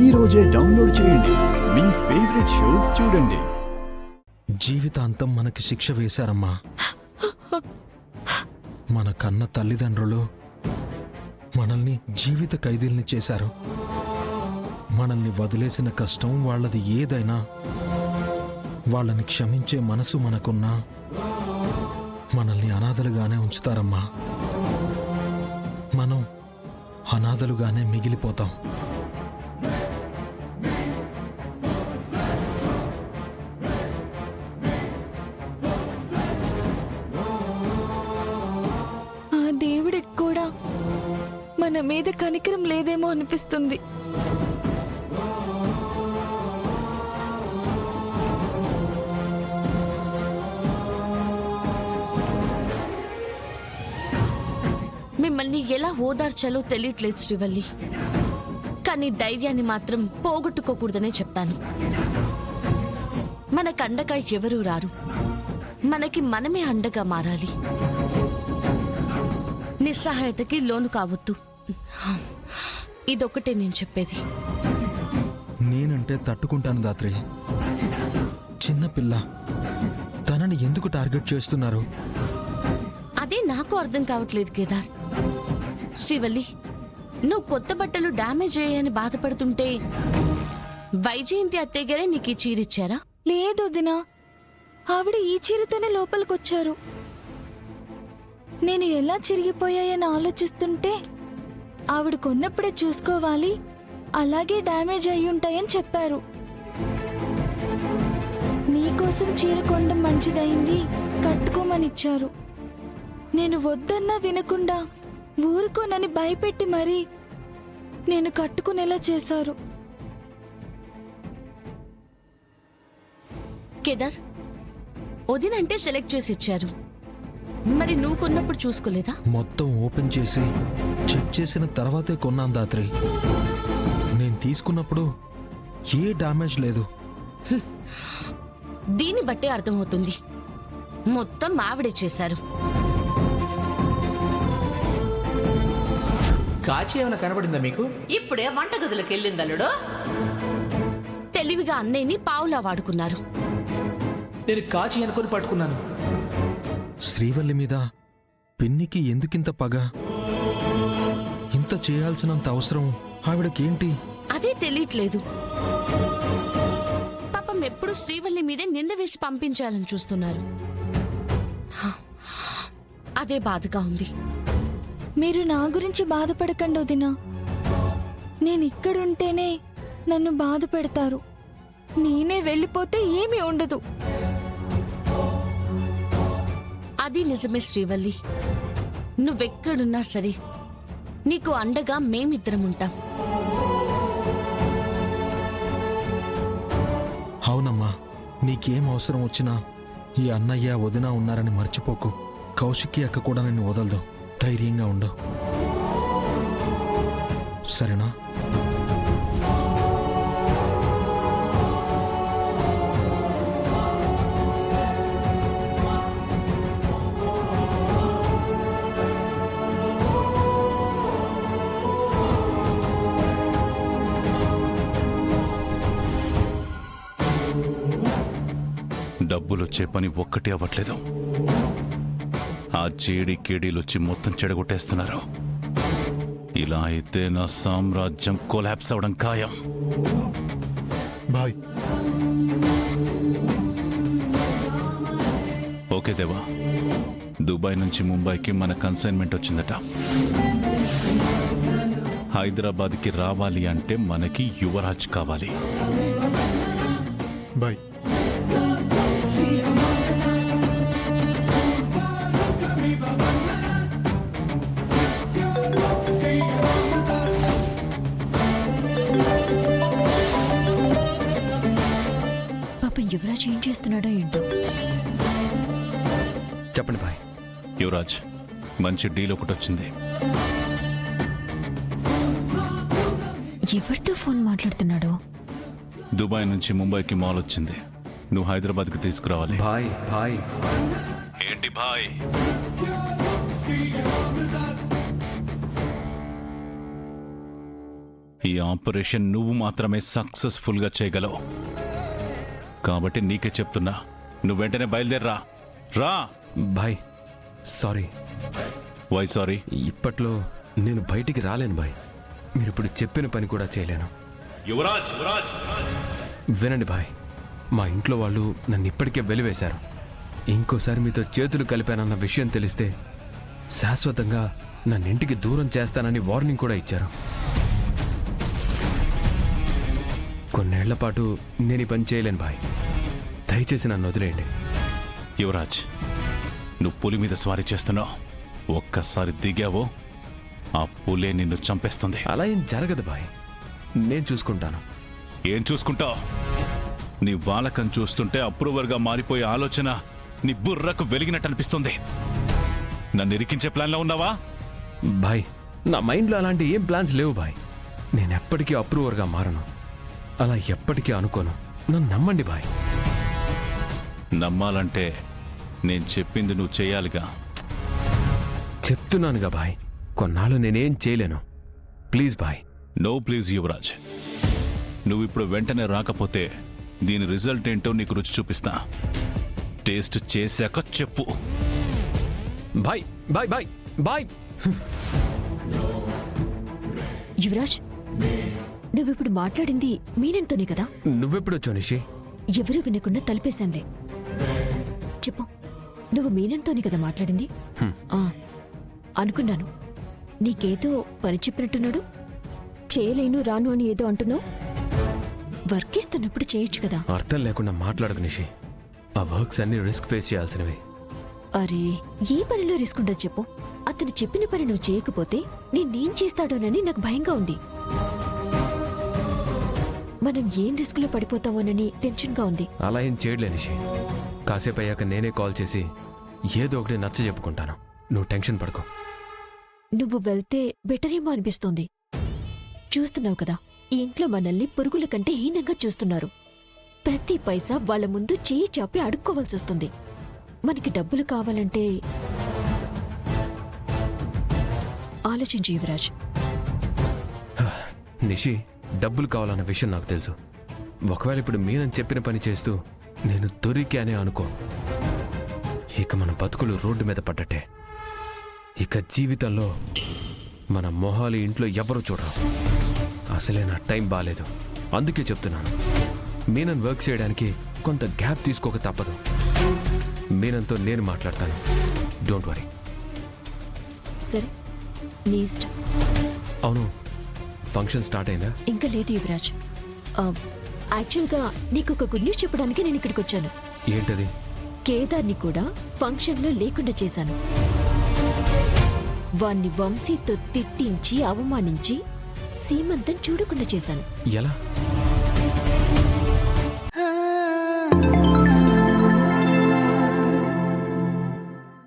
ఈ రోజే డౌన్లోడ్ చేయండి. మీ ఫేవరెట్ షోస్ చూడండి. జీవితాంతం మనకి శిక్ష వేశారమ్మా. మన కన్న తల్లిదండ్రులు మనల్ని జీవిత ఖైదీల్ని చేశారు. మనల్ని వదిలేసిన కష్టం వాళ్ళది ఏదైనా వాళ్ళని క్షమించే మనసు మనకున్నా మనల్ని అనాథలుగానే ఉంచుతారమ్మా. మనం అనాథలుగానే మిగిలిపోతాం. ఆ దేవుడికి కూడా మన మీద కనికరం లేదేమో అనిపిస్తుంది. మిమ్మల్ని ఎలా ఓదార్చాలో తెలియట్లేదు శ్రీవల్లి. కానీ ధైర్యాన్ని మాత్రం పోగొట్టుకోకూడదనే చెప్తాను. మనకు అండగా ఎవరూ రారు, మనకి మనమే అండగా మారాలి. నిస్సహాయతకి లోను కావద్దు. ఇదొక్కటే నేను చెప్పేది. నేనంటే తట్టుకుంటాను దాత్రి. చిన్నపిల్ల, తనని ఎందుకు టార్గెట్ చేస్తున్నారు? అదే నాకు అర్థం కావట్లేదు కేదార్. శ్రీవల్లి, నువ్వు కొత్త బట్టలు డ్యామేజ్ అయ్యాయని బాధపడుతుంటే వైజయంతి అత్తయ్య గారే నీకు ఈ చీరిచ్చారా? లేదు వదినా, ఆవిడ ఈ చీరతోనే లోపలికొచ్చారు. నేను ఎలా చిరిగిపోయాయని ఆలోచిస్తుంటే ఆవిడ కొన్నప్పుడే చూసుకోవాలి, అలాగే డ్యామేజ్ అయ్యుంటాయని చెప్పారు. నీకోసం చీర కొనడం మంచిదైంది, కట్టుకోమనిచ్చారు. నేను వద్దన్నా వినకుండా ఊరుకోనని భయపెట్టి మరీ నేను కట్టుకునేలా చేశారు. కేదార్, వదినంటే సెలెక్ట్ చేసి ఇచ్చారు, మరి నువ్వు కొన్నప్పుడు చూసుకోలేదా? మొత్తం ఓపెన్ చేసి చెక్ చేసిన తర్వాతే కొన్నాను దాత్రి. నేను తీసుకున్నప్పుడు ఏ డ్యామేజ్ లేదు. దీన్ని బట్టే అర్థమవుతుంది మొత్తం ఆవిడే చేశారు. కాచి ఏమైనా కనబడిందా మీకు? ఇప్పుడే వంటగదిలోకి వెళ్ళిందల్లుడు. తెలివిగా అన్నయ్యని పావులా వాడుకున్నారు. నేను కాచి అనుకొని పట్టుకున్నాను. శ్రీవల్లి మీద పిన్నికి ఎందుకింత పగ? ఇంత చేయాల్సినంత అవసరం ఆవిడకేంటి? అదే తెలియట్లేదు. పాపం ఎప్పుడు శ్రీవల్లి మీదే నింద వేసి పంపించాలని చూస్తున్నారు. అదే బాధగా ఉంది. మీరు నా గురించి బాధపడకండి వదినా. నేను ఇక్కడుంటేనే నన్ను బాధ పెడతారు. నేనే వెళ్ళిపోతే ఏమీ ఉండదు. అది నిజమే శ్రీవల్లి. నువ్వెక్కడున్నా సరే నీకు అండగా మేమిద్దరం ఉంటాం. అవునమ్మా, నీకేం అవసరం వచ్చినా ఈ అన్నయ్య వదిన ఉన్నారని మర్చిపోకు. కౌశికి అక్క కూడా నిన్ను వదలదు. ధైర్యంగా ఉండు, సరేనా? డబ్బులొచ్చే పని ఒక్కటి అవ్వట్లేదు. ఆ చేడి కేడీలొచ్చి మొత్తం చెడగొట్టేస్తున్నారు. ఇలా అయితే నా సామ్రాజ్యం కొలాప్స్ అవడం ఖాయం. బాయ్. ఓకే దేవా, దుబాయ్ నుంచి ముంబైకి మన కన్సైన్మెంట్ వచ్చిందట. హైదరాబాద్కి రావాలి అంటే మనకి యువరాజ్ కావాలి. బాయ్. యువరాజ్ ఏం చేస్తున్నాడో ఏంటో. చెప్పండి బాయ్. యువరాజ్, మంచి డీల్ ఒకటి వచ్చింది. ఎవరితో ఫోన్ మాట్లాడుతున్నాడు? దుబాయ్ నుంచి ముంబైకి మాల్ వచ్చింది. నువ్వు హైదరాబాద్కి తీసుకురావాలి. బాయ్ బాయ్. ఏంటి బాయ్? ఈ ఆపరేషన్ నువ్వు మాత్రమే సక్సెస్ఫుల్గా చేయగలవు. కాబట్టి నీకే చెప్తున్నా, నువ్వు వెంటనే బయలుదేరరా. రా. బాయ్ సారీ. Why sorry? ఇప్పట్లో నేను బయటికి రాలేను బాయ్. మీరు ఇప్పుడు చెప్పిన పని కూడా చేయలేను. యువరాజ్, వినండి బాయ్, మా ఇంట్లో వాళ్ళు నన్ను ఇప్పటికే వెలివేశారు. ఇంకోసారి మీతో చేతులు కలిపానన్న విషయం తెలిస్తే శాశ్వతంగా నన్ను ఇంటికి దూరం చేస్తానని వార్నింగ్ కూడా ఇచ్చారు. కొన్నేళ్ల పాటు నేను ఈ పని చేయలేను బాయ్. దయచేసి నన్ను వదిలేయండి. యువరాజ్, నువ్వు పులి మీద స్వారీ చేస్తున్నావు. ఒక్కసారి దిగావో ఆ పులే నిన్ను చంపేస్తుంది. అలా ఏం జరగదు బాయ్, నేను చూసుకుంటాను. ఏం చూసుకుంటావు? నీ వాలకం చూస్తుంటే అప్రూవర్గా మారిపోయే ఆలోచన నీ బుర్రకు వెలిగినట్టు అనిపిస్తుంది. నన్ను ఇరికించే ప్లాన్లో ఉన్నావా? బాయ్, నా మైండ్లో అలాంటి ఏం ప్లాన్స్ లేవు బాయ్. నేను ఎప్పటికీ అప్రూవర్గా మారను, అలా ఎప్పటికీ అనుకోను. నన్ను నమ్మండి బాయ్. నమ్మాలంటే నేను చెప్పింది నువ్వు చేయాలిగా. చెప్తున్నానుగా బాయ్, కొన్నాళ్ళు నేనేం చేయలేను. ప్లీజ్ బాయ్. No please Yuvaraj. నువ్వు ఇప్పుడు వెంటనే రాకపోతే దీని రిజల్ట్ ఏంటో నీకు రుచి చూపిస్తా. టేస్ట్ చేశాక చెప్పు. Bye bye bye bye. Yuvraj, నువ్విప్పుడు మాట్లాడింది మీనన్తోనే కదా? నువ్వెప్పుడొచ్చావు నిషి? ఎవరూ వినకుండా తలిపేశానులే. చెప్పు, నువ్వు మీనన్తోనే కదా మాట్లాడింది? ఆ, అనుకున్నాను. నీకేదో పని చెప్పినట్టున్నాడు. చేయలేను రాను అని ఏదో అంటున్నావు. వర్క్ ఇస్తున్నప్పుడు చేయొచ్చు కదా. అర్థం లేకుండా మాట్లాడకు నిషి. ఆ వర్క్స్ అన్ని రిస్క్ ఫేస్ చేయాల్సినవి. అరే, ఏ పనిలో రిస్క్ ఉండదు చెప్పు. అతను చెప్పిన పని నువ్వు చేయకపోతే నేనేం చేస్తాడోనని నాకు భయంగా ఉంది. మనం ఏం రిస్క్ లో పడిపోతామోనని టెన్షన్ గా ఉంది. అలా ఏం చేయలే నిషి. కాసేపు అయ్యాక నేనే కాల్ చేసి ఏదో ఒకటి నచ్చ చెప్పుకుంటాను. నువ్వు టెన్షన్ పడుకో. నువ్వు వెళ్తే బెటరేమో అనిపిస్తోంది. చూస్తున్నావు కదా, ఈ ఇంట్లో మనల్ని పురుగుల కంటే హీనంగా చూస్తున్నారు. ప్రతి పైసా వాళ్ళ ముందు చేయి చాపి అడుక్కోవాల్సి వస్తుంది. మనకి డబ్బులు కావాలంటే ఆలోచించు యువరాజ్. నిషి, డబ్బులు కావాలన్న విషయం నాకు తెలుసు. ఒకవేళ ఇప్పుడు మీనని చెప్పిన పని చేస్తూ నేను దొరికానే అనుకో, ఇక మన బతుకులు రోడ్డు మీద పడ్డట్టే. ఇక జీవితంలో మన మొహాలు ఇంట్లో ఎవరూ చూడరు. అసలే నా టైం బాలేదు. అందుకే చెప్తున్నాను, మీనన్ వర్క్ చేయడానికి కొంత గ్యాప్ తీసుకోక తప్పదు. మీనంతో నేను మాట్లాడతాను. Don't worry. సరే, నీ ఇష్టం. అవును, ఫంక్షన్ స్టార్ట్ అయిందా? ఇంకా లేదు యువరాజ్. యాక్చువల్గా నీకు ఒక గుడ్ న్యూస్ చెప్పడానికి నేను ఇక్కడికి వచ్చాను. ఏంటది? కేదార్ని కూడా ఫంక్షన్లో లేకుండా చేశాను. వాణ్ణి వంశీతో తిట్టించి అవమానించి సీమంతం చూడకుండా చేశాను. ఎలా?